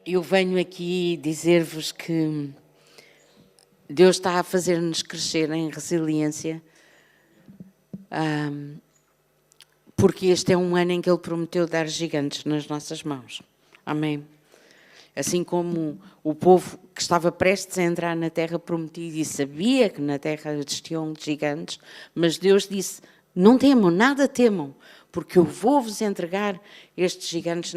Eu venho aqui dizer-vos que Deus está a fazer-nos crescer em resiliência, porque este é um ano em que Ele prometeu dar gigantes nas nossas mãos. Amém? Assim como o povo que estava prestes a entrar na terra prometida e sabia que na terra existiam gigantes, mas Deus disse, não temam, nada temam, porque eu vou-vos entregar estes gigantes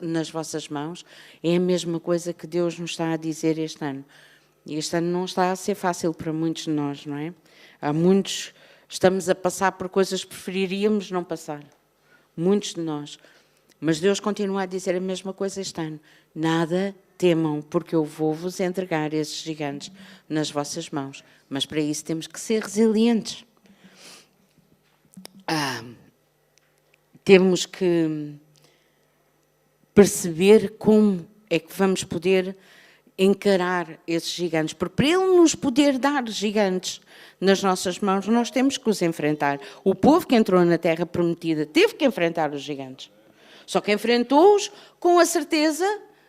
nas vossas mãos. É a mesma coisa que Deus nos está a dizer este ano. E este ano não está a ser fácil para muitos de nós, não é? Há muitos, estamos a passar por coisas que preferiríamos não passar. Muitos de nós. Mas Deus continua a dizer a mesma coisa este ano. Nada temam, porque eu vou-vos entregar esses gigantes nas vossas mãos. Mas para isso temos que ser resilientes. Temos que perceber como é que vamos poder encarar esses gigantes. Porque para Ele nos poder dar gigantes nas nossas mãos, nós temos que os enfrentar. O povo que entrou na terra prometida teve que enfrentar os gigantes. Só que enfrentou-os com a certeza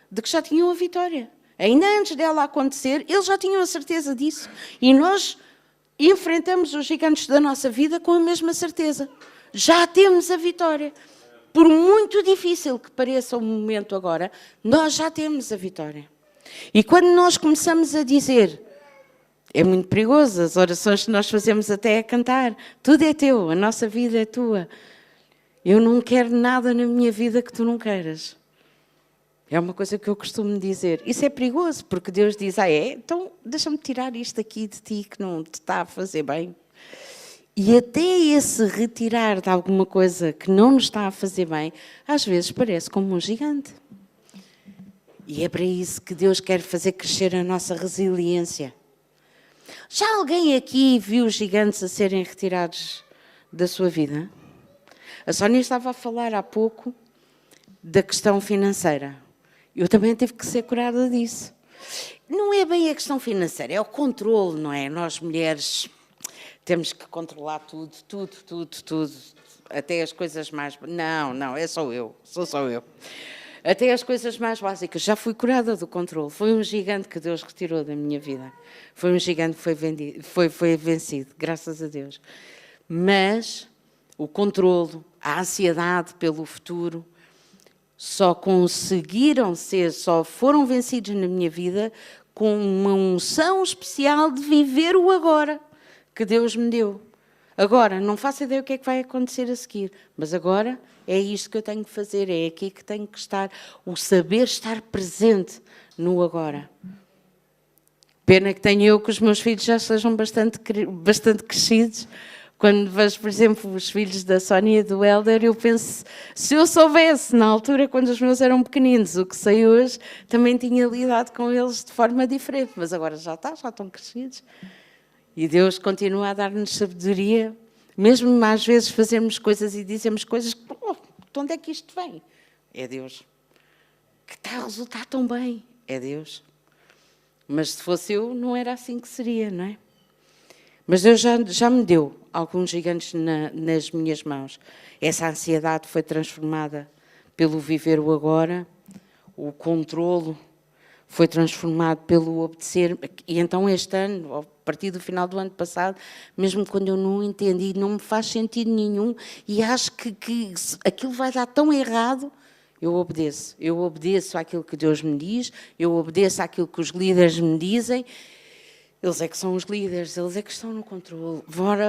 de que já tinham a vitória. Ainda antes dela acontecer, eles já tinham a certeza disso. E nós enfrentamos os gigantes da nossa vida com a mesma certeza. Já temos a vitória. Por muito difícil que pareça o momento agora, nós já temos a vitória. E quando nós começamos a dizer, é muito perigoso, as orações que nós fazemos até a cantar, tudo é teu, a nossa vida é tua. Eu não quero nada na minha vida que tu não queiras. É uma coisa que eu costumo dizer. Isso é perigoso, porque Deus diz, então deixa-me tirar isto aqui de ti que não te está a fazer bem. E até esse retirar de alguma coisa que não nos está a fazer bem, às vezes parece como um gigante. E é para isso que Deus quer fazer crescer a nossa resiliência. Já alguém aqui viu gigantes a serem retirados da sua vida? A Sónia estava a falar há pouco da questão financeira. Eu também tive que ser curada disso. Não é bem a questão financeira, é o controle, não é? Nós mulheres temos que controlar tudo. Até as coisas mais... Não, é só eu, sou só eu. Até as coisas mais básicas. Já fui curada do controle. Foi um gigante que Deus retirou da minha vida. Foi um gigante que foi vencido, graças a Deus. Mas o controle, a ansiedade pelo futuro, só foram vencidos na minha vida com uma unção especial de viver o agora que Deus me deu. Agora, não faço ideia o que é que vai acontecer a seguir, mas agora é isto que eu tenho que fazer, é aqui que tenho que estar, o saber estar presente no agora. Pena que tenho eu que os meus filhos já sejam bastante crescidos. Quando vejo, por exemplo, os filhos da Sónia e do Helder, eu penso, se eu soubesse, na altura, quando os meus eram pequeninos, o que sei hoje, também tinha lidado com eles de forma diferente. Mas agora já estão crescidos. E Deus continua a dar-nos sabedoria, mesmo às vezes fazermos coisas e dizemos coisas que, de onde é que isto vem? É Deus. Que está a resultar tão bem? É Deus. Mas se fosse eu, não era assim que seria, não é? Mas Deus já me deu alguns gigantes nas minhas mãos. Essa ansiedade foi transformada pelo viver o agora, o controlo foi transformado pelo obedecer. E então este ano, a partir do final do ano passado, mesmo quando eu não entendi, não me faz sentido nenhum e acho que aquilo vai dar tão errado, eu obedeço àquilo que Deus me diz, eu obedeço àquilo que os líderes me dizem. Eles é que são os líderes, eles é que estão no controle.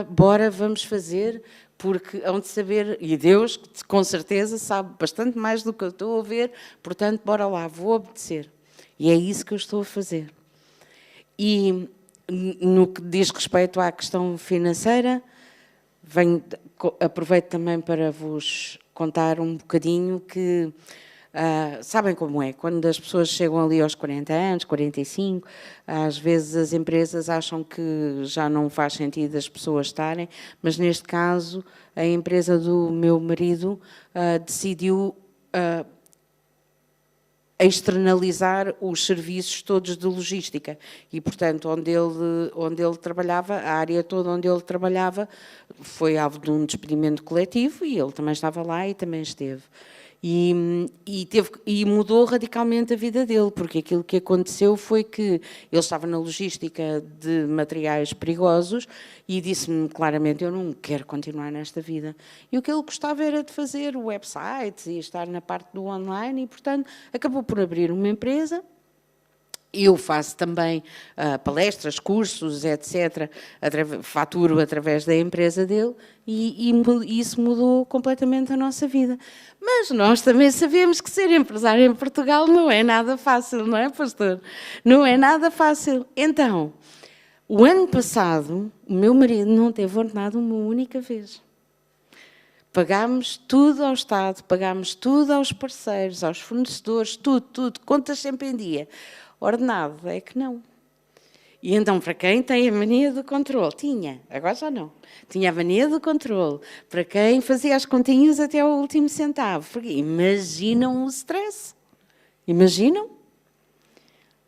Bora, vamos fazer, porque hão de saber, e Deus, com certeza, sabe bastante mais do que eu estou a ver, portanto, bora lá, vou obedecer. E é isso que eu estou a fazer. E no que diz respeito à questão financeira, aproveito também para vos contar um bocadinho que... sabem como é? Quando as pessoas chegam ali aos 40 anos, 45, às vezes as empresas acham que já não faz sentido as pessoas estarem, mas neste caso a empresa do meu marido decidiu externalizar os serviços todos de logística e, portanto, onde ele trabalhava, a área toda onde ele trabalhava foi alvo de um despedimento coletivo e ele também estava lá e também esteve. E mudou radicalmente a vida dele, porque aquilo que aconteceu foi que ele estava na logística de materiais perigosos e disse-me claramente, eu não quero continuar nesta vida. E o que ele gostava era de fazer websites e estar na parte do online e, portanto, acabou por abrir uma empresa. Eu faço também palestras, cursos, etc., faturo através da empresa dele e isso mudou completamente a nossa vida. Mas nós também sabemos que ser empresário em Portugal não é nada fácil, não é, pastor? Não é nada fácil. Então, o ano passado, o meu marido não teve ordenado uma única vez. Pagámos tudo ao Estado, pagámos tudo aos parceiros, aos fornecedores, tudo, contas sempre em dia. Ordenado é que não. E então, para quem tem a mania do controle, agora já não, tinha a mania do controle, para quem fazia as continhas até ao último centavo, porque imaginam o stress, imaginam?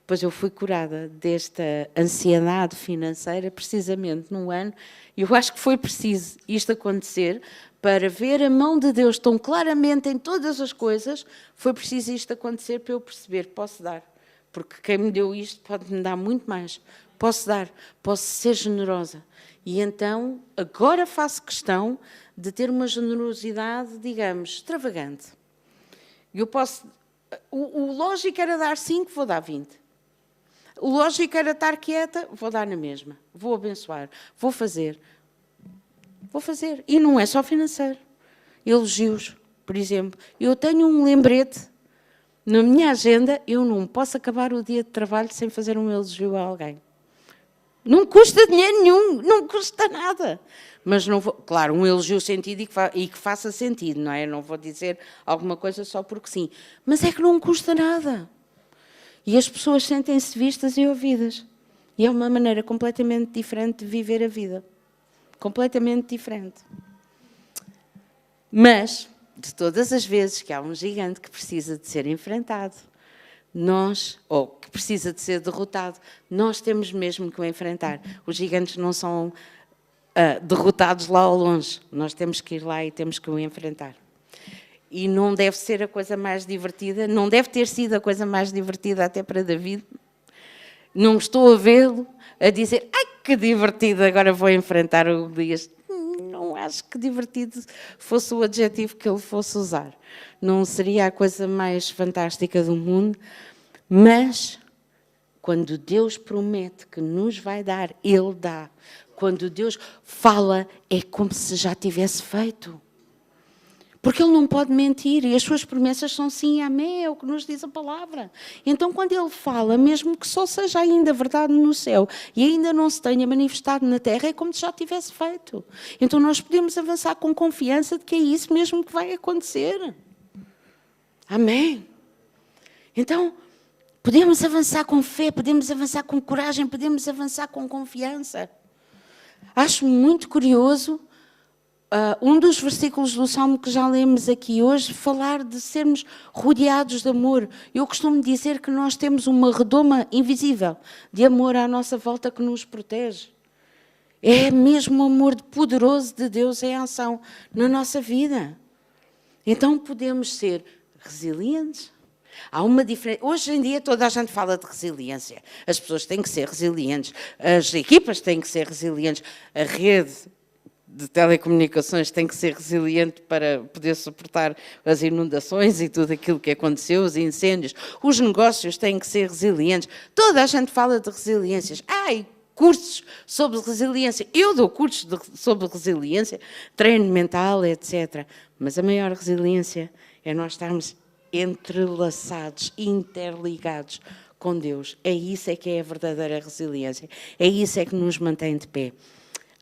Pois eu fui curada desta ansiedade financeira precisamente num ano, e eu acho que foi preciso isto acontecer para ver a mão de Deus tão claramente em todas as coisas, foi preciso isto acontecer para eu perceber que posso dar. Porque quem me deu isto pode-me dar muito mais. Posso dar, posso ser generosa. E então, agora faço questão de ter uma generosidade, digamos, extravagante. Eu posso... O lógico era dar 5, vou dar 20. O lógico era estar quieta, vou dar na mesma. Vou abençoar, vou fazer. Vou fazer. E não é só financeiro. Elogios, por exemplo. Eu tenho um lembrete. Na minha agenda, eu não posso acabar o dia de trabalho sem fazer um elogio a alguém. Não custa dinheiro nenhum, não custa nada. Mas não vou, claro, um elogio sentido e que faça sentido, não é? Não vou dizer alguma coisa só porque sim. Mas é que não custa nada. E as pessoas sentem-se vistas e ouvidas. E é uma maneira completamente diferente de viver a vida. Completamente diferente. Mas... de todas as vezes que há um gigante que precisa de ser enfrentado, ou que precisa de ser derrotado, nós temos mesmo que o enfrentar. Os gigantes não são derrotados lá ao longe, nós temos que ir lá e temos que o enfrentar. E não deve ser a coisa mais divertida, não deve ter sido a coisa mais divertida até para David. Não estou a vê-lo a dizer, ai que divertido, agora vou enfrentar o Golias. Não acho que divertido fosse o adjetivo que ele fosse usar. Não seria a coisa mais fantástica do mundo, mas quando Deus promete que nos vai dar, Ele dá. Quando Deus fala, é como se já tivesse feito. Porque Ele não pode mentir e as suas promessas são sim e amém, é o que nos diz a palavra. Então, quando Ele fala, mesmo que só seja ainda verdade no céu e ainda não se tenha manifestado na terra, é como se já tivesse feito. Então, nós podemos avançar com confiança de que é isso mesmo que vai acontecer. Amém? Então, podemos avançar com fé, podemos avançar com coragem, podemos avançar com confiança. Acho muito curioso um dos versículos do Salmo que já lemos aqui hoje, falar de sermos rodeados de amor. Eu costumo dizer que nós temos uma redoma invisível de amor à nossa volta que nos protege. É mesmo o amor poderoso de Deus em ação na nossa vida. Então podemos ser resilientes. Há uma diferença. Hoje em dia toda a gente fala de resiliência. As pessoas têm que ser resilientes, as equipas têm que ser resilientes, a rede de telecomunicações tem que ser resiliente para poder suportar as inundações e tudo aquilo que aconteceu, os incêndios. Os negócios têm que ser resilientes. Toda a gente fala de resiliências. Cursos sobre resiliência. Eu dou cursos sobre resiliência, treino mental, etc. Mas a maior resiliência é nós estarmos entrelaçados, interligados com Deus. É isso que é a verdadeira resiliência. É isso que nos mantém de pé.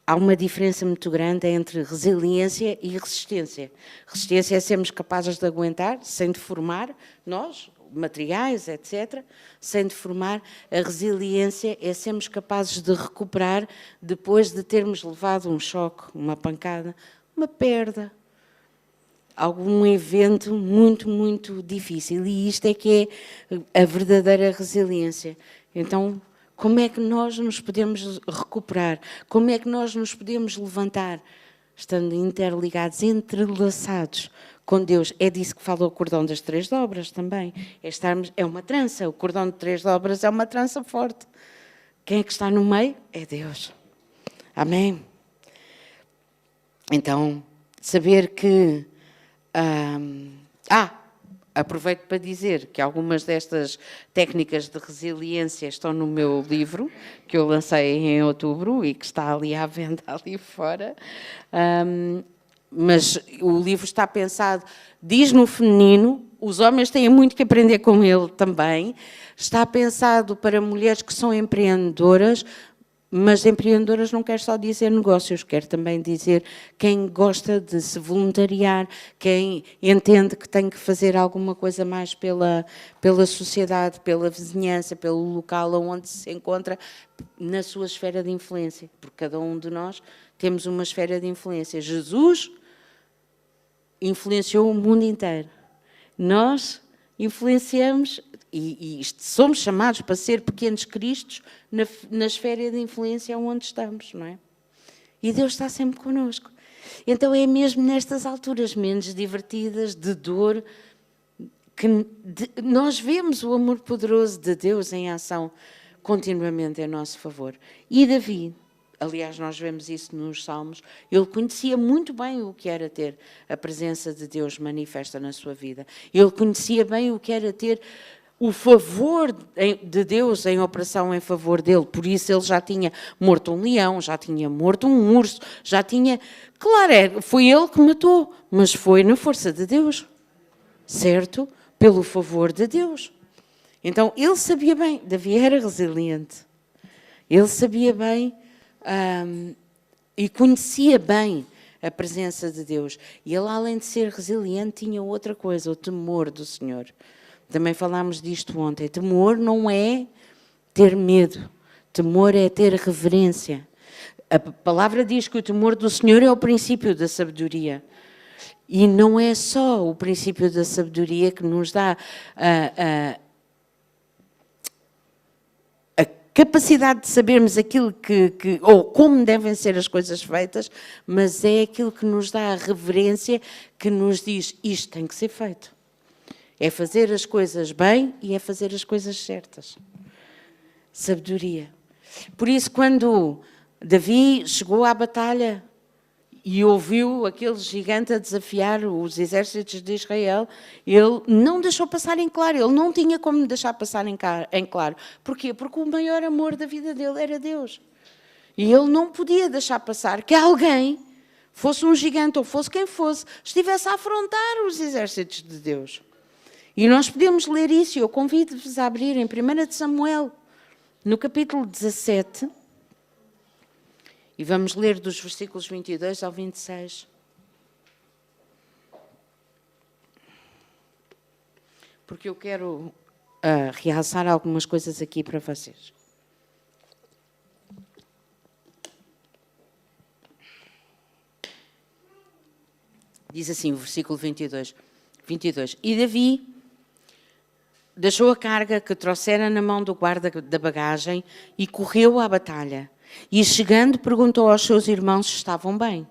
Há uma diferença muito grande entre resiliência e resistência. Resistência é sermos capazes de aguentar, sem deformar nós, materiais, etc., sem deformar. A resiliência é sermos capazes de recuperar depois de termos levado um choque, uma pancada, uma perda, algum evento muito, muito difícil. E isto é que é a verdadeira resiliência. Então, como é que nós nos podemos recuperar? Como é que nós nos podemos levantar? Estando interligados, entrelaçados com Deus. É disso que fala o cordão das 3 dobras também. É uma trança. O cordão de 3 dobras é uma trança forte. Quem é que está no meio? É Deus. Amém? Então, saber que... aproveito para dizer que algumas destas técnicas de resiliência estão no meu livro, que eu lancei em outubro e que está ali à venda ali fora. Mas o livro está pensado, diz no feminino, os homens têm muito que aprender com ele também. Está pensado para mulheres que são empreendedoras, mas empreendedoras não quer só dizer negócios, quer também dizer quem gosta de se voluntariar, quem entende que tem que fazer alguma coisa mais pela sociedade, pela vizinhança, pelo local onde se encontra, na sua esfera de influência. Porque cada um de nós temos uma esfera de influência. Jesus influenciou o mundo inteiro. Nós influenciamos e somos chamados para ser pequenos cristos na esfera de influência onde estamos, não é? E Deus está sempre connosco. Então é mesmo nestas alturas menos divertidas, de dor, que nós vemos o amor poderoso de Deus em ação continuamente em nosso favor. E Davi, aliás, nós vemos isso nos Salmos, ele conhecia muito bem o que era ter a presença de Deus manifesta na sua vida. Ele conhecia bem o que era ter o favor de Deus em operação em favor dele. Por isso ele já tinha morto um leão, já tinha morto um urso, já tinha... Claro, foi ele que matou, mas foi na força de Deus, certo? Pelo favor de Deus. Então, ele sabia bem, Davi era resiliente. Ele sabia bem e conhecia bem a presença de Deus. E ele, além de ser resiliente, tinha outra coisa, o temor do Senhor. Também falámos disto ontem. Temor não é ter medo. Temor é ter reverência. A palavra diz que o temor do Senhor é o princípio da sabedoria. E não é só o princípio da sabedoria que nos dá a capacidade de sabermos aquilo ou como devem ser as coisas feitas, mas é aquilo que nos dá a reverência, que nos diz, isto tem que ser feito. É fazer as coisas bem e é fazer as coisas certas. Sabedoria. Por isso, quando Davi chegou à batalha e ouviu aquele gigante a desafiar os exércitos de Israel, ele não deixou passar em claro, ele não tinha como deixar passar em claro. Porquê? Porque o maior amor da vida dele era Deus. E ele não podia deixar passar que alguém, fosse um gigante ou fosse quem fosse, estivesse a afrontar os exércitos de Deus. E nós podemos ler isso, e eu convido-vos a abrir em 1 de Samuel, no capítulo 17, e vamos ler dos versículos 22 ao 26. Porque eu quero realçar algumas coisas aqui para vocês. Diz assim o versículo 22. E Davi deixou a carga que trouxera na mão do guarda da bagagem e correu à batalha. E chegando, perguntou aos seus irmãos se estavam bem.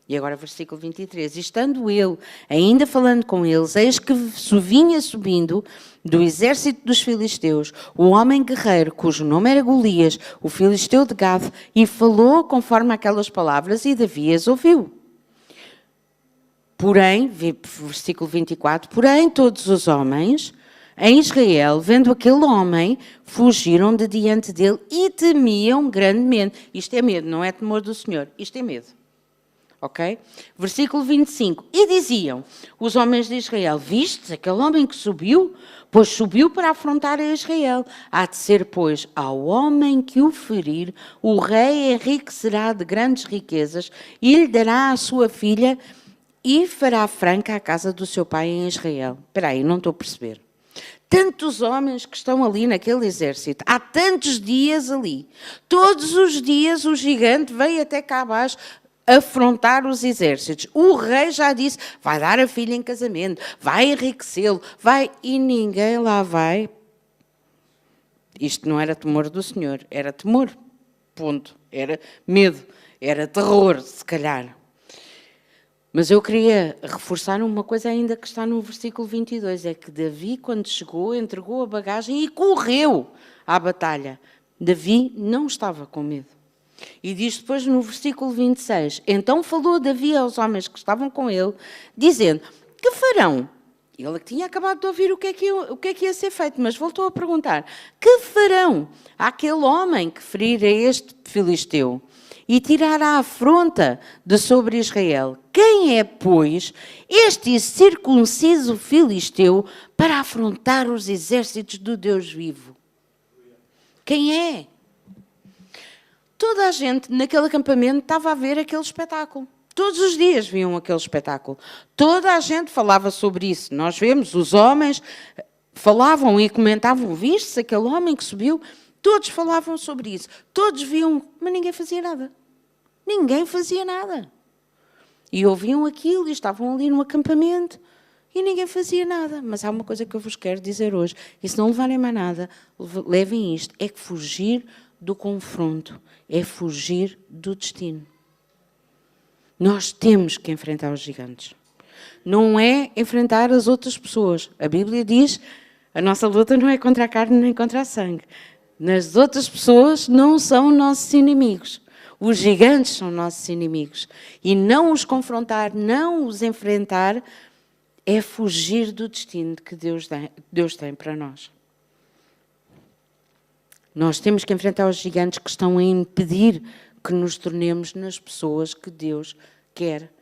E agora versículo 23. E estando ele ainda falando com eles, eis que vinha subindo do exército dos filisteus o homem guerreiro, cujo nome era Golias, o filisteu de Gath, e falou conforme aquelas palavras, e Davi as ouviu. Porém, versículo 24, porém todos os homens em Israel, vendo aquele homem, fugiram de diante dele e temiam grandemente. Isto é medo, não é temor do Senhor, isto é medo. Ok? Versículo 25. E diziam os homens de Israel, vistes aquele homem que subiu? Pois subiu para afrontar a Israel. Há de ser, pois, ao homem que o ferir, o rei enriquecerá de grandes riquezas e lhe dará a sua filha e fará franca a casa do seu pai em Israel. Espera aí, não estou a perceber. Tantos homens que estão ali naquele exército, há tantos dias ali. Todos os dias o gigante veio até cá abaixo afrontar os exércitos. O rei já disse, vai dar a filha em casamento, vai enriquecê-lo, vai... E ninguém lá vai. Isto não era temor do Senhor, era temor. Ponto. Era medo, era terror, se calhar. Mas eu queria reforçar uma coisa ainda que está no versículo 22, é que Davi, quando chegou, entregou a bagagem e correu à batalha. Davi não estava com medo. E diz depois no versículo 26, então falou Davi aos homens que estavam com ele, dizendo, que farão? Ele tinha acabado de ouvir o que é que ia ser feito, mas voltou a perguntar, que farão àquele homem que ferir a este filisteu e tirar a afronta de sobre Israel? Quem é, pois, este circunciso filisteu para afrontar os exércitos do Deus vivo? Quem é? Toda a gente naquele acampamento estava a ver aquele espetáculo. Todos os dias viam aquele espetáculo. Toda a gente falava sobre isso. Nós vemos, os homens falavam e comentavam, viste-se aquele homem que subiu? Todos falavam sobre isso. Todos viam, mas ninguém fazia nada. Ninguém fazia nada. E ouviam aquilo e estavam ali no acampamento e ninguém fazia nada. Mas há uma coisa que eu vos quero dizer hoje, e se não levarem mais nada, levem isto, é que fugir do confronto, é fugir do destino. Nós temos que enfrentar os gigantes. Não é enfrentar as outras pessoas. A Bíblia diz, a nossa luta não é contra a carne nem contra a sangue. As outras pessoas não são nossos inimigos. Os gigantes são nossos inimigos. E não os confrontar, não os enfrentar, é fugir do destino que Deus tem para nós. Nós temos que enfrentar os gigantes que estão a impedir que nos tornemos nas pessoas que Deus quer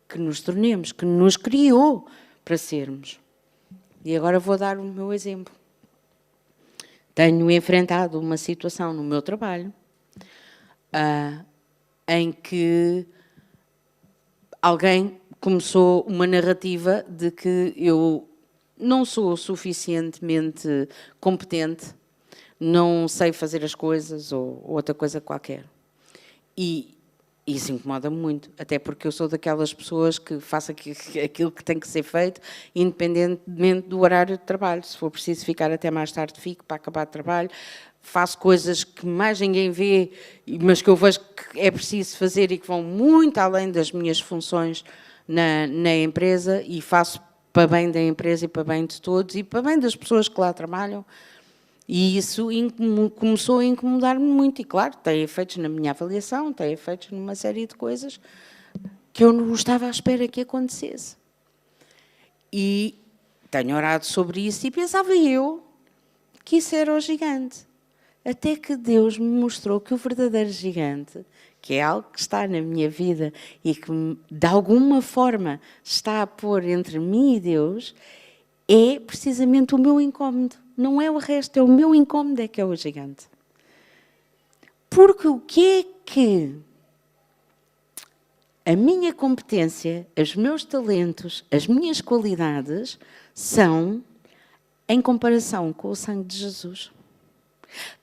que nos tornemos, que nos criou para sermos. E agora vou dar o meu exemplo. Tenho enfrentado uma situação no meu trabalho em que alguém começou uma narrativa de que eu não sou suficientemente competente, não sei fazer as coisas ou outra coisa qualquer. E isso incomoda-me muito, até porque eu sou daquelas pessoas que faço aquilo que tem que ser feito, independentemente do horário de trabalho. Se for preciso ficar até mais tarde, fico para acabar o trabalho. Faço coisas que mais ninguém vê, mas que eu vejo que é preciso fazer e que vão muito além das minhas funções na empresa, e faço para bem da empresa e para bem de todos e para bem das pessoas que lá trabalham. E isso começou a incomodar-me muito. E, claro, tem efeitos na minha avaliação, tem efeitos numa série de coisas que eu não estava à espera que acontecesse. E tenho orado sobre isso e pensava eu que isso era o gigante. Até que Deus me mostrou que o verdadeiro gigante, que é algo que está na minha vida e que, de alguma forma, está a pôr entre mim e Deus, é precisamente o meu incómodo. Não é o resto, é o meu incómodo que é o gigante. Porque o que é que a minha competência, os meus talentos, as minhas qualidades são em comparação com o sangue de Jesus?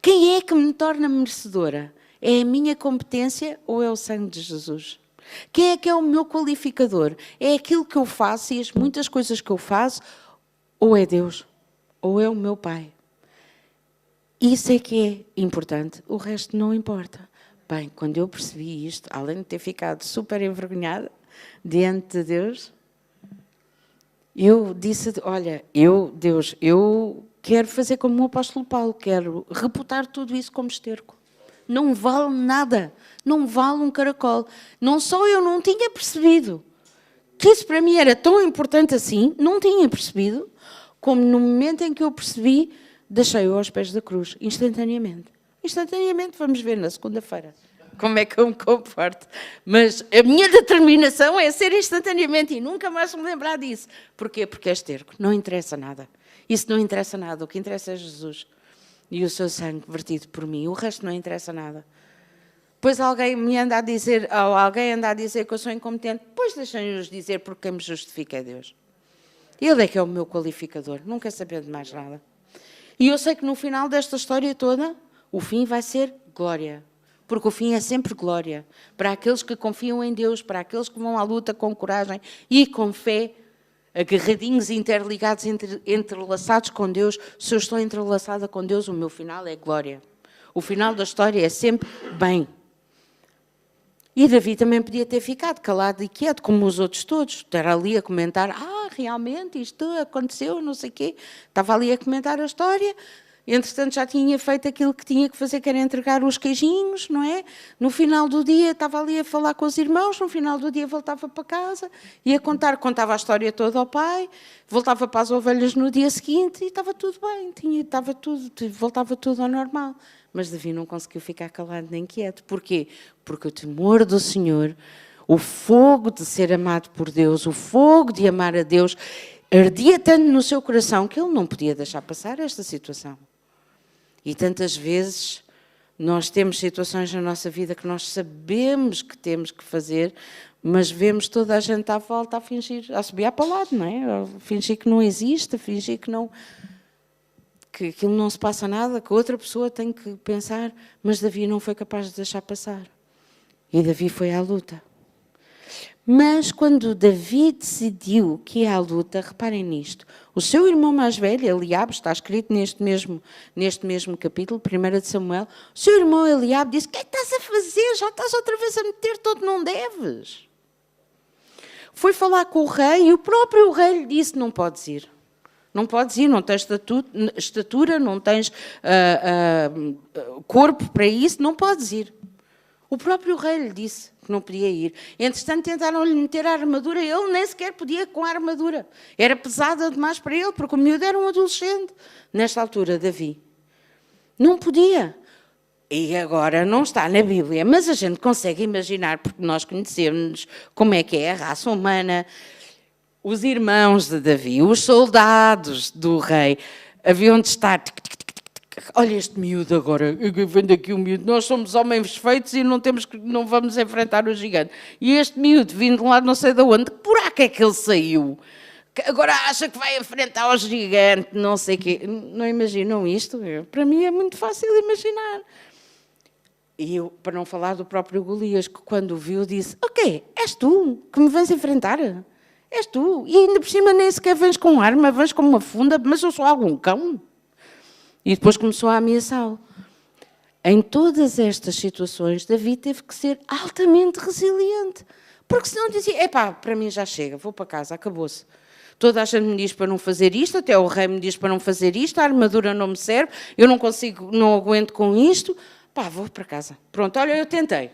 Quem é que me torna merecedora? É a minha competência ou é o sangue de Jesus? Quem é que é o meu qualificador? É aquilo que eu faço e as muitas coisas que eu faço, ou é Deus? Ou é o meu Pai? Isso é que é importante, o resto não importa. Bem, quando eu percebi isto, além de ter ficado super envergonhada diante de Deus, eu disse, olha, Deus, eu quero fazer como o apóstolo Paulo, quero reputar tudo isso como esterco. Não vale nada, não vale um caracol. Não só eu não tinha percebido que isso para mim era tão importante assim, não tinha percebido, como no momento em que eu percebi, deixei-o aos pés da cruz, instantaneamente. Instantaneamente, vamos ver na segunda-feira como é que eu me comporto. Mas a minha determinação é ser instantaneamente e nunca mais me lembrar disso. Porquê? Porque é esterco, não interessa nada. Isso não interessa nada, o que interessa é Jesus e o seu sangue vertido por mim. O resto não interessa nada. Pois alguém anda a dizer que eu sou incompetente, pois deixem-nos dizer porque quem me justifica é Deus. Ele é que é o meu qualificador, não quer saber de mais nada. E eu sei que no final desta história toda, o fim vai ser glória. Porque o fim é sempre glória. Para aqueles que confiam em Deus, para aqueles que vão à luta com coragem e com fé, agarradinhos, interligados, entrelaçados com Deus. Se eu estou entrelaçada com Deus, o meu final é glória. O final da história é sempre bem. E Davi também podia ter ficado calado e quieto, como os outros todos. Estar ali a comentar, realmente isto aconteceu, não sei o quê. Estava ali a comentar a história. Entretanto, já tinha feito aquilo que tinha que fazer, que era entregar os queijinhos, não é? No final do dia, estava ali a falar com os irmãos, no final do dia voltava para casa, ia contava a história toda ao pai, voltava para as ovelhas no dia seguinte e estava tudo bem, voltava tudo ao normal. Mas Davi não conseguiu ficar calado nem quieto. Porquê? Porque o temor do Senhor, o fogo de ser amado por Deus, o fogo de amar a Deus, ardia tanto no seu coração que ele não podia deixar passar esta situação. E tantas vezes nós temos situações na nossa vida que nós sabemos que temos que fazer, mas vemos toda a gente à volta a fingir, a subir para o lado, não é? A fingir que não existe, a fingir que aquilo não se passa nada, que outra pessoa tem que pensar, mas Davi não foi capaz de deixar passar. E Davi foi à luta. Mas quando Davi decidiu que ia à luta, reparem nisto, o seu irmão mais velho, Eliabe, está escrito neste mesmo capítulo, 1 de Samuel, o seu irmão Eliabe disse, o que é que estás a fazer? Já estás outra vez a meter-te onde não deves. Foi falar com o rei e o próprio rei lhe disse, não podes ir. Não podes ir, não tens estatura, não tens corpo para isso, não podes ir. O próprio rei lhe disse que não podia ir. Entretanto, tentaram-lhe meter a armadura, ele nem sequer podia com a armadura. Era pesada demais para ele, porque o miúdo era um adolescente. Nesta altura, Davi. Não podia. E agora não está na Bíblia, mas a gente consegue imaginar, porque nós conhecemos como é que é a raça humana. Os irmãos de Davi, os soldados do rei, haviam de estar... Olha este miúdo agora, vendo aqui o miúdo, nós somos homens feitos e não vamos enfrentar o gigante. E este miúdo, vindo de lá não sei de onde, que buraco é que ele saiu? Agora acha que vai enfrentar o gigante, não sei o quê. Não imaginam isto? Para mim é muito fácil imaginar. E eu, para não falar do próprio Golias, que quando o viu disse, ok, és tu que me vens enfrentar? És tu. E ainda por cima nem sequer vens com arma, vens com uma funda, mas eu sou algum cão. E depois começou a ameaçá-lo. Em todas estas situações, Davi teve que ser altamente resiliente. Porque senão dizia, para mim já chega, vou para casa, acabou-se. Toda a gente me diz para não fazer isto, até o rei me diz para não fazer isto, a armadura não me serve, eu não consigo, não aguento com isto, vou para casa. Pronto, olha, eu tentei.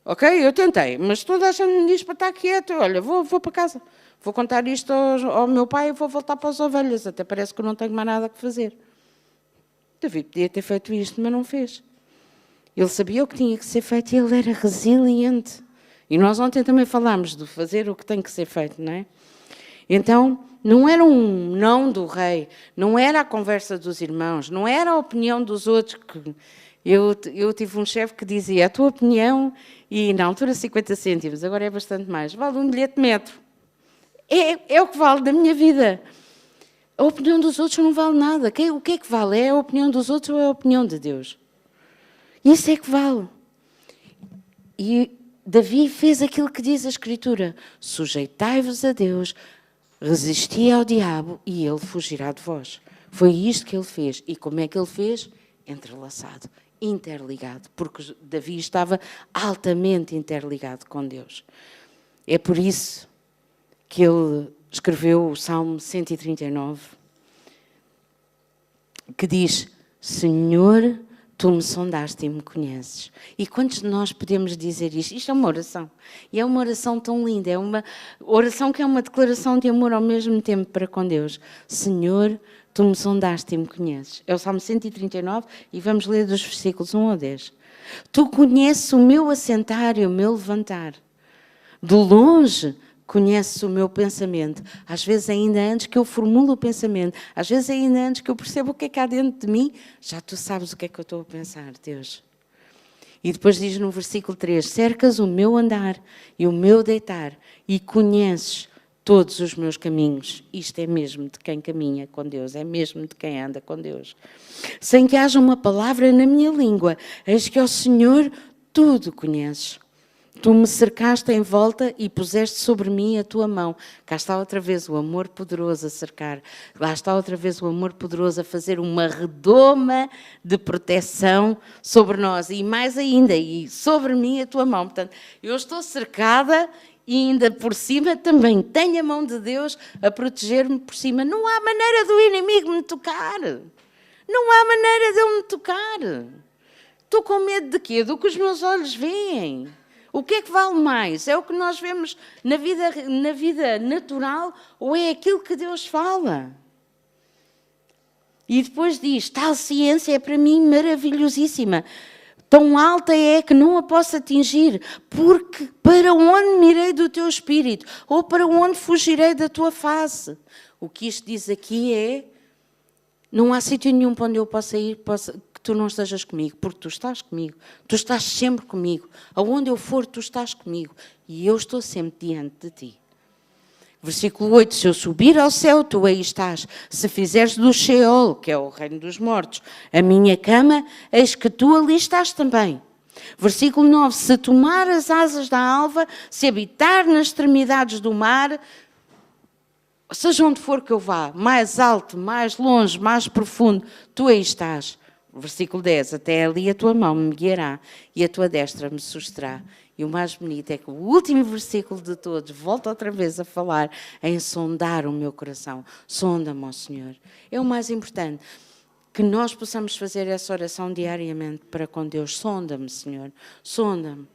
Ok, eu tentei, mas toda a gente me diz para estar quieto, olha, vou para casa. Vou contar isto ao meu pai e vou voltar para as ovelhas, até parece que eu não tenho mais nada a fazer. Davi podia ter feito isto, mas não fez. Ele sabia o que tinha que ser feito e ele era resiliente. E nós ontem também falámos de fazer o que tem que ser feito, não é? Então, não era um não do rei, não era a conversa dos irmãos, não era a opinião dos outros. Eu tive um chefe que dizia, a tua opinião, e na altura 50 cêntimos, agora é bastante mais, vale um bilhete de metro. É o que vale da minha vida. A opinião dos outros não vale nada. O que é que vale? É a opinião dos outros ou é a opinião de Deus? Isso é que vale. E Davi fez aquilo que diz a Escritura. Sujeitai-vos a Deus, resisti ao diabo e ele fugirá de vós. Foi isto que ele fez. E como é que ele fez? Entrelaçado, interligado. Porque Davi estava altamente interligado com Deus. É por isso que ele escreveu o Salmo 139, que diz, Senhor, tu me sondaste e me conheces. E quantos de nós podemos dizer isto? Isto é uma oração. E é uma oração tão linda. É uma oração que é uma declaração de amor ao mesmo tempo para com Deus. Senhor, tu me sondaste e me conheces. É o Salmo 139 e vamos ler dos versículos 1 ao 10. Tu conheces o meu assentar e o meu levantar. De longe conheces o meu pensamento, às vezes ainda antes que eu formulo o pensamento, às vezes ainda antes que eu perceba o que é que há dentro de mim, já tu sabes o que é que eu estou a pensar, Deus. E depois diz no versículo 3, cercas o meu andar e o meu deitar e conheces todos os meus caminhos. Isto é mesmo de quem caminha com Deus, é mesmo de quem anda com Deus. Sem que haja uma palavra na minha língua, eis que ao Senhor tudo conheces. Tu me cercaste em volta e puseste sobre mim a tua mão. Cá está outra vez o amor poderoso a cercar. Lá está outra vez o amor poderoso a fazer uma redoma de proteção sobre nós. E mais ainda, e sobre mim a tua mão. Portanto, eu estou cercada e ainda por cima também tenho a mão de Deus a proteger-me por cima. Não há maneira do inimigo me tocar. Não há maneira de ele me tocar. Estou com medo de quê? Do que os meus olhos veem. O que é que vale mais? É o que nós vemos na vida natural ou é aquilo que Deus fala? E depois diz, tal ciência é para mim maravilhosíssima. Tão alta é que não a posso atingir, porque para onde me irei do teu espírito? Ou para onde fugirei da tua face? O que isto diz aqui é, não há sítio nenhum para onde eu possa ir, que tu não estejas comigo, porque tu estás comigo, tu estás sempre comigo. Aonde eu for, tu estás comigo. E eu estou sempre diante de ti. Versículo 8, se eu subir ao céu, tu aí estás. Se fizeres do Sheol, que é o reino dos mortos, a minha cama, eis que tu ali estás também. Versículo 9, se tomar as asas da alva, se habitar nas extremidades do mar, seja onde for que eu vá, mais alto, mais longe, mais profundo, tu aí estás. Versículo 10, até ali a tua mão me guiará e a tua destra me susterá. E o mais bonito é que o último versículo de todos volta outra vez a falar em sondar o meu coração. Sonda-me, ó Senhor. É o mais importante, que nós possamos fazer essa oração diariamente para com Deus. Sonda-me, Senhor, sonda-me.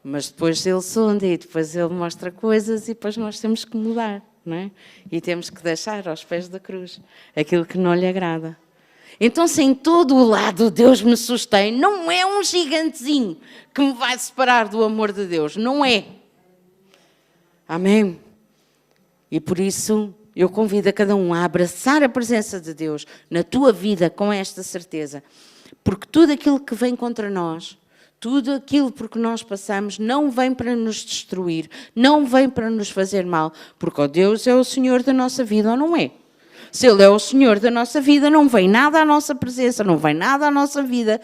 Mas depois Ele sonda e depois Ele mostra coisas e depois nós temos que mudar, não é? E temos que deixar aos pés da cruz aquilo que não lhe agrada. Então, se em todo o lado Deus me sustém, não é um gigantezinho que me vai separar do amor de Deus. Não é. Amém? E por isso, eu convido a cada um a abraçar a presença de Deus na tua vida com esta certeza. Porque tudo aquilo que vem contra nós, tudo aquilo por que nós passamos, não vem para nos destruir, não vem para nos fazer mal. Porque ó Deus é o Senhor da nossa vida, ou não é? Se Ele é o Senhor da nossa vida, não vem nada à nossa presença, não vem nada à nossa vida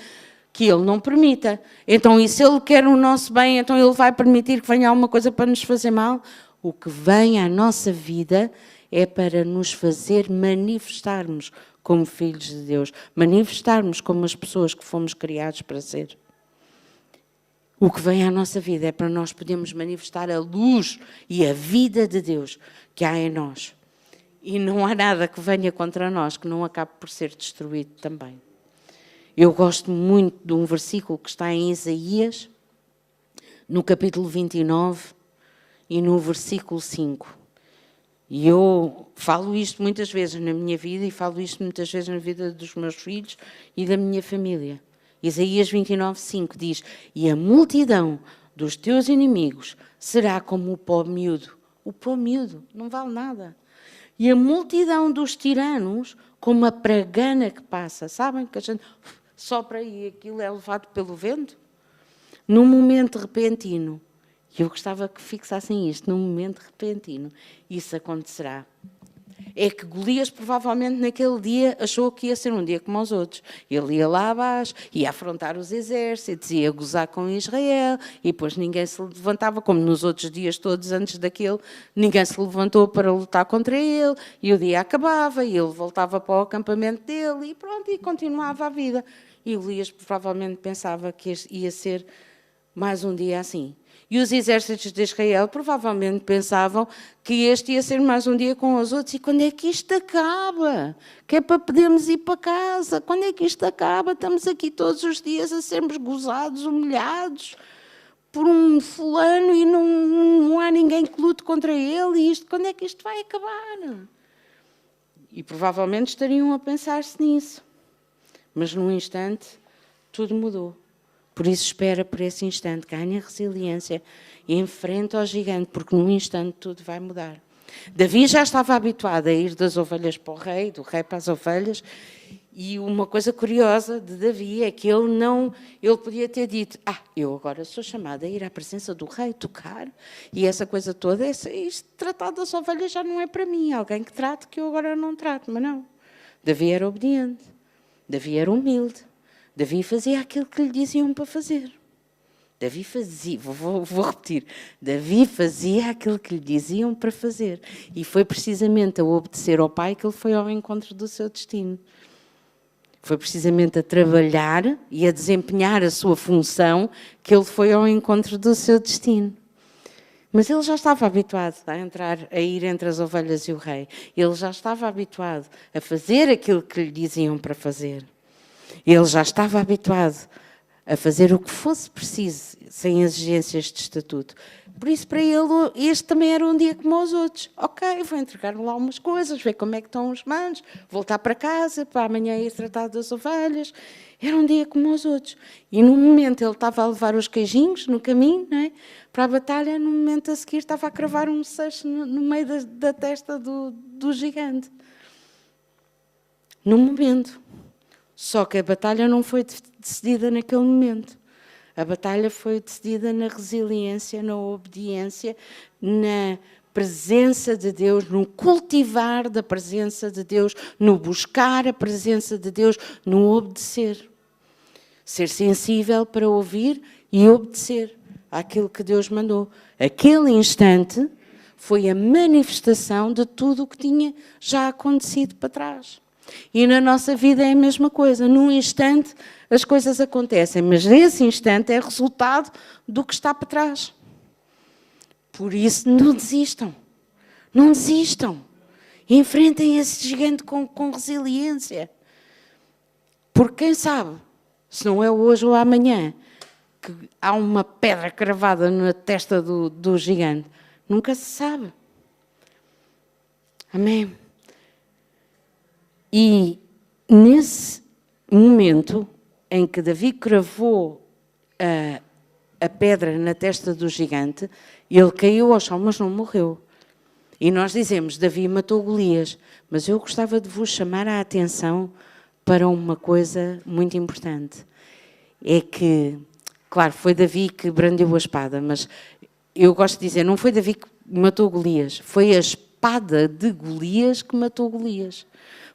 que Ele não permita. Então, e se Ele quer o nosso bem, então Ele vai permitir que venha alguma coisa para nos fazer mal? O que vem à nossa vida é para nos fazer manifestarmos como filhos de Deus, manifestarmos como as pessoas que fomos criados para ser. O que vem à nossa vida é para nós podermos manifestar a luz e a vida de Deus que há em nós. E não há nada que venha contra nós que não acabe por ser destruído também. Eu gosto muito de um versículo que está em Isaías, no capítulo 29 e no versículo 5. E eu falo isto muitas vezes na minha vida e falo isto muitas vezes na vida dos meus filhos e da minha família. Isaías 29, 5 diz, e a multidão dos teus inimigos será como o pó miúdo. O pó miúdo não vale nada. E a multidão dos tiranos, como a pragana que passa. Sabem que a gente sopra e aquilo é levado pelo vento? Num momento repentino, e eu gostava que fixassem isto, num momento repentino, isso acontecerá. É que Golias provavelmente naquele dia achou que ia ser um dia como os outros. Ele ia lá abaixo, ia afrontar os exércitos, ia gozar com Israel, e depois ninguém se levantava, como nos outros dias todos antes daquele, ninguém se levantou para lutar contra ele, e o dia acabava, e ele voltava para o acampamento dele, e pronto, e continuava a vida. E Golias provavelmente pensava que ia ser mais um dia assim. E os exércitos de Israel provavelmente pensavam que este ia ser mais um dia com os outros. E quando é que isto acaba? Que é para podermos ir para casa. Quando é que isto acaba? Estamos aqui todos os dias a sermos gozados, humilhados por um fulano e não há ninguém que lute contra ele. E isto, quando é que isto vai acabar? E provavelmente estariam a pensar-se nisso. Mas num instante tudo mudou. Por isso espera por esse instante, ganha resiliência e enfrenta o gigante, porque num instante tudo vai mudar. Davi já estava habituado a ir das ovelhas para o rei, do rei para as ovelhas, e uma coisa curiosa de Davi é que ele podia ter dito, eu agora sou chamada a ir à presença do rei, tocar, e essa coisa toda, isto tratar das ovelhas já não é para mim, alguém que trate que eu agora não trato, mas não. Davi era obediente, Davi era humilde, Davi fazia aquilo que lhe diziam para fazer. Davi fazia, vou repetir, Davi fazia aquilo que lhe diziam para fazer. E foi precisamente a obedecer ao pai que ele foi ao encontro do seu destino. Foi precisamente a trabalhar e a desempenhar a sua função que ele foi ao encontro do seu destino. Mas ele já estava habituado a ir entre as ovelhas e o rei. Ele já estava habituado a fazer aquilo que lhe diziam para fazer. Ele já estava habituado a fazer o que fosse preciso, sem exigências de estatuto. Por isso, para ele, este também era um dia como os outros. Ok, vou entregar lá umas coisas, ver como é que estão os manos, voltar para casa, para amanhã ir tratar das ovelhas. Era um dia como os outros. E no momento ele estava a levar os queijinhos no caminho, não é? Para a batalha, no momento a seguir estava a cravar um seixo no meio da testa do gigante. No momento. Só que a batalha não foi decidida naquele momento. A batalha foi decidida na resiliência, na obediência, na presença de Deus, no cultivar da presença de Deus, no buscar a presença de Deus, no obedecer. Ser sensível para ouvir e obedecer àquilo que Deus mandou. Aquele instante foi a manifestação de tudo o que tinha já acontecido para trás. E na nossa vida é a mesma coisa. Num instante as coisas acontecem, mas esse instante é resultado do que está para trás. Por isso não desistam. Não desistam. Enfrentem esse gigante com resiliência. Porque quem sabe, se não é hoje ou amanhã, que há uma pedra cravada na testa do gigante. Nunca se sabe. Amém. E nesse momento em que Davi cravou a pedra na testa do gigante, ele caiu ao chão, mas não morreu. E nós dizemos, Davi matou Golias, mas eu gostava de vos chamar a atenção para uma coisa muito importante. É que, claro, foi Davi que brandiu a espada, mas eu gosto de dizer, não foi Davi que matou Golias, foi a espada de Golias que matou Golias.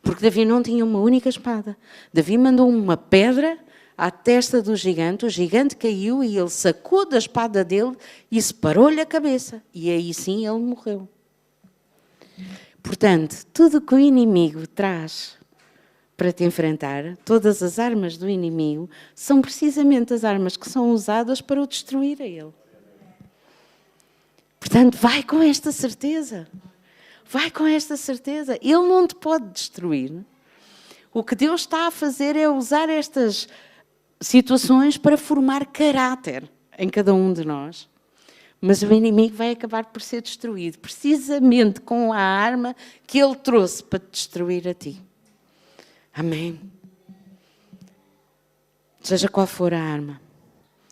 Porque Davi não tinha uma única espada. Davi mandou uma pedra à testa do gigante, o gigante caiu e ele sacou da espada dele e separou-lhe a cabeça. E aí sim ele morreu. Portanto, tudo que o inimigo traz para te enfrentar, todas as armas do inimigo, são precisamente as armas que são usadas para o destruir a ele. Portanto, vai com esta certeza. Vai com esta certeza. Ele não te pode destruir. O que Deus está a fazer é usar estas situações para formar caráter em cada um de nós. Mas o inimigo vai acabar por ser destruído, precisamente com a arma que ele trouxe para te destruir a ti. Amém? Seja qual for a arma.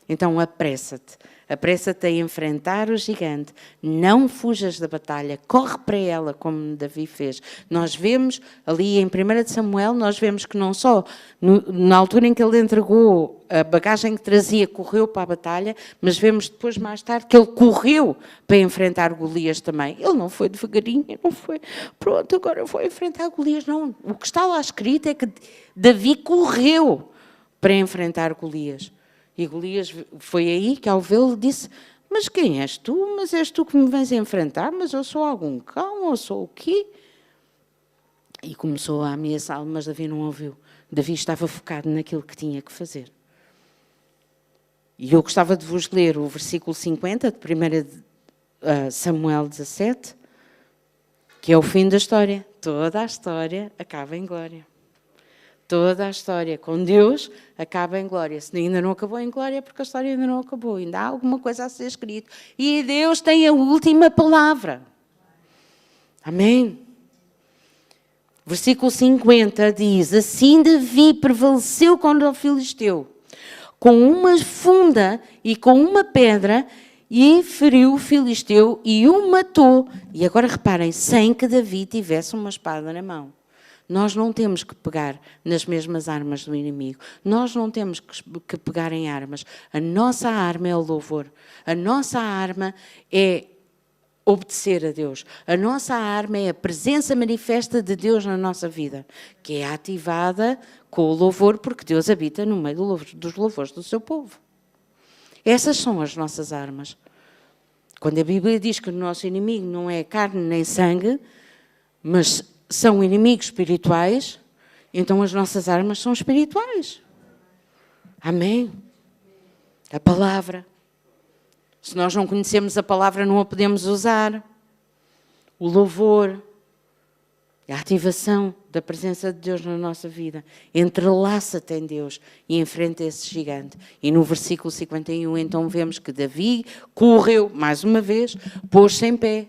Então apressa-te. Apressa-te a enfrentar o gigante. Não fujas da batalha. Corre para ela, como Davi fez. Nós vemos, ali em 1 Samuel, nós vemos que não só na altura em que ele entregou a bagagem que trazia, correu para a batalha, mas vemos depois, mais tarde, que ele correu para enfrentar Golias também. Ele não foi devagarinho, não foi, pronto, agora eu vou enfrentar Golias. Não, o que está lá escrito é que Davi correu para enfrentar Golias. E Golias foi aí que, ao vê-lo, disse, mas quem és tu? Mas és tu que me vens enfrentar? Mas eu sou algum cão? Ou sou o quê? E começou a ameaçá-lo, mas Davi não ouviu. Davi estava focado naquilo que tinha que fazer. E eu gostava de vos ler o versículo 50 de 1 Samuel 17, que é o fim da história. Toda a história acaba em glória. Toda a história com Deus acaba em glória. Se ainda não acabou em glória é porque a história ainda não acabou. Ainda há alguma coisa a ser escrita. E Deus tem a última palavra. Amém? Versículo 50 diz, assim Davi prevaleceu contra o filisteu, com uma funda e com uma pedra, e feriu o filisteu e o matou. E agora reparem, sem que Davi tivesse uma espada na mão. Nós não temos que pegar nas mesmas armas do inimigo. Nós não temos que pegar em armas. A nossa arma é o louvor. A nossa arma é obedecer a Deus. A nossa arma é a presença manifesta de Deus na nossa vida, que é ativada com o louvor, porque Deus habita no meio dos louvores do seu povo. Essas são as nossas armas. Quando a Bíblia diz que o nosso inimigo não é carne nem sangue, mas são inimigos espirituais, então as nossas armas são espirituais. Amém? A palavra. Se nós não conhecemos a palavra, não a podemos usar. O louvor, a ativação da presença de Deus na nossa vida. Entrelaça-te em Deus e enfrenta esse gigante. E no versículo 51, então vemos que Davi correu, mais uma vez, pôs-se em pé,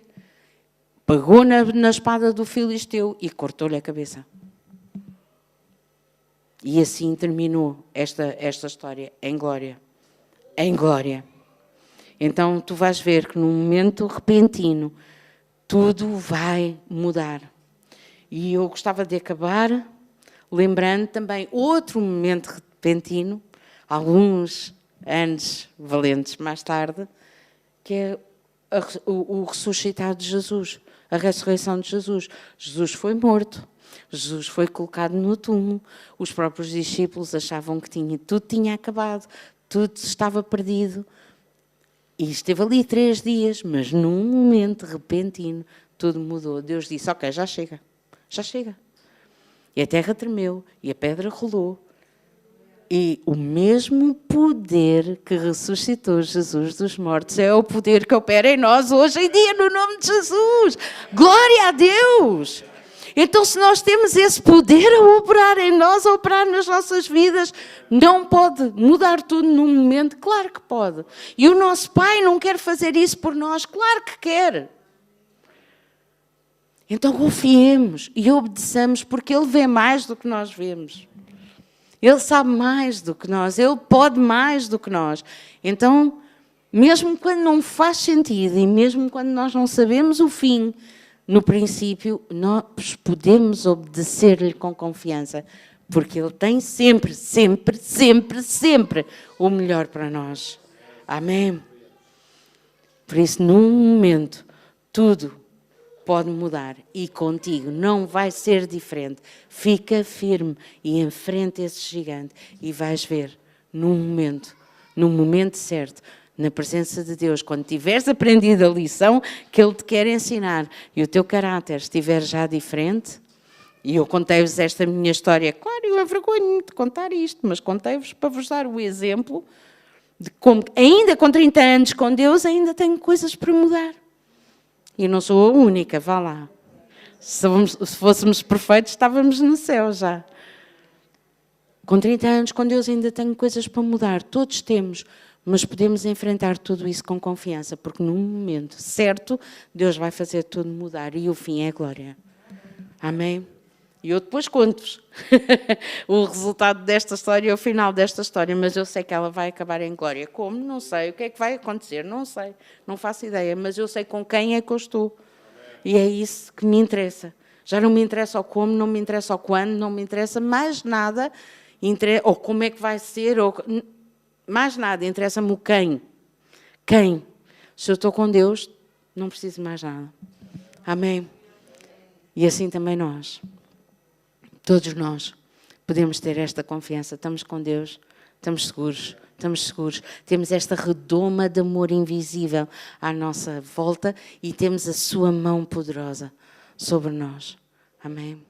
pegou na espada do filisteu e cortou-lhe a cabeça. E assim terminou esta história em glória. Em glória. Então tu vais ver que num momento repentino tudo vai mudar. E eu gostava de acabar lembrando também outro momento repentino, alguns anos valentes mais tarde, que é o ressuscitar de Jesus, a ressurreição de Jesus. Jesus foi morto, Jesus foi colocado no túmulo, os próprios discípulos achavam que tudo tinha acabado, tudo estava perdido. E esteve ali 3 dias, mas num momento repentino tudo mudou. Deus disse, ok, já chega. Já chega. E a terra tremeu, e a pedra rolou. E o mesmo poder que ressuscitou Jesus dos mortos é o poder que opera em nós hoje em dia, no nome de Jesus. Glória a Deus! Então, se nós temos esse poder a operar em nós, a operar nas nossas vidas, não pode mudar tudo num momento? Claro que pode. E o nosso Pai não quer fazer isso por nós? Claro que quer. Então confiemos e obedeçamos, porque Ele vê mais do que nós vemos. Ele sabe mais do que nós, Ele pode mais do que nós. Então, mesmo quando não faz sentido e mesmo quando nós não sabemos o fim, no princípio, nós podemos obedecer-lhe com confiança, porque Ele tem sempre, sempre, sempre, sempre o melhor para nós. Amém? Por isso, num momento, tudo pode mudar e contigo não vai ser diferente. Fica firme e enfrenta esse gigante e vais ver num momento certo, na presença de Deus, quando tiveres aprendido a lição que Ele te quer ensinar e o teu caráter estiver já diferente. E eu contei-vos esta minha história, claro, eu envergonho-me de contar isto, mas contei-vos para vos dar o exemplo de como, ainda com 30 anos com Deus, ainda tenho coisas para mudar. E não sou a única, vá lá. Se fôssemos perfeitos, estávamos no céu já. Com 30 anos, com Deus, ainda tenho coisas para mudar. Todos temos, mas podemos enfrentar tudo isso com confiança, porque num momento certo, Deus vai fazer tudo mudar e o fim é glória. Amém? E eu depois conto-vos o resultado desta história, o final desta história, mas eu sei que ela vai acabar em glória. Como? Não sei. O que é que vai acontecer? Não sei. Não faço ideia, mas eu sei com quem é que eu estou. E é isso que me interessa. Já não me interessa o como, não me interessa o quando, não me interessa mais nada, ou como é que vai ser, ou mais nada. Interessa-me o quem. Quem? Se eu estou com Deus, não preciso mais nada. Amém? E assim também nós. Todos nós podemos ter esta confiança. Estamos com Deus, estamos seguros. Temos esta redoma de amor invisível à nossa volta e temos a sua mão poderosa sobre nós. Amém?